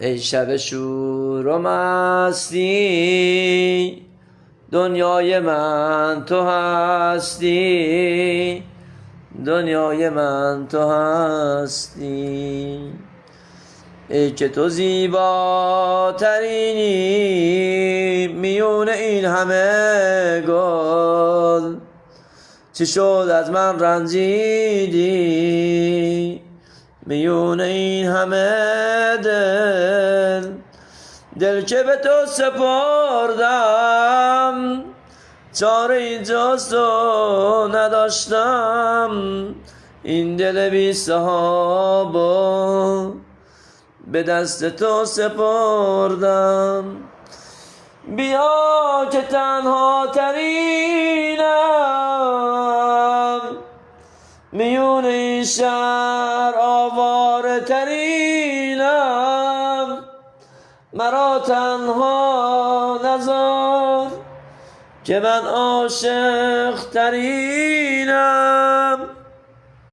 ای شب شور و مستی، دنیای من تو هستی، دنیای من تو هستی. ای که تو زیباترینی میون این همه گل، چی شد از من رنجیدی میون این همه دل که به تو سپردم، چاره جز تو نداشتم، این دل بی صحابا به دست تو سپردم. بیا که تنها ترینم میون این شهر، آواره ترینم، مرا تنها نذار که من عاشق ترینم.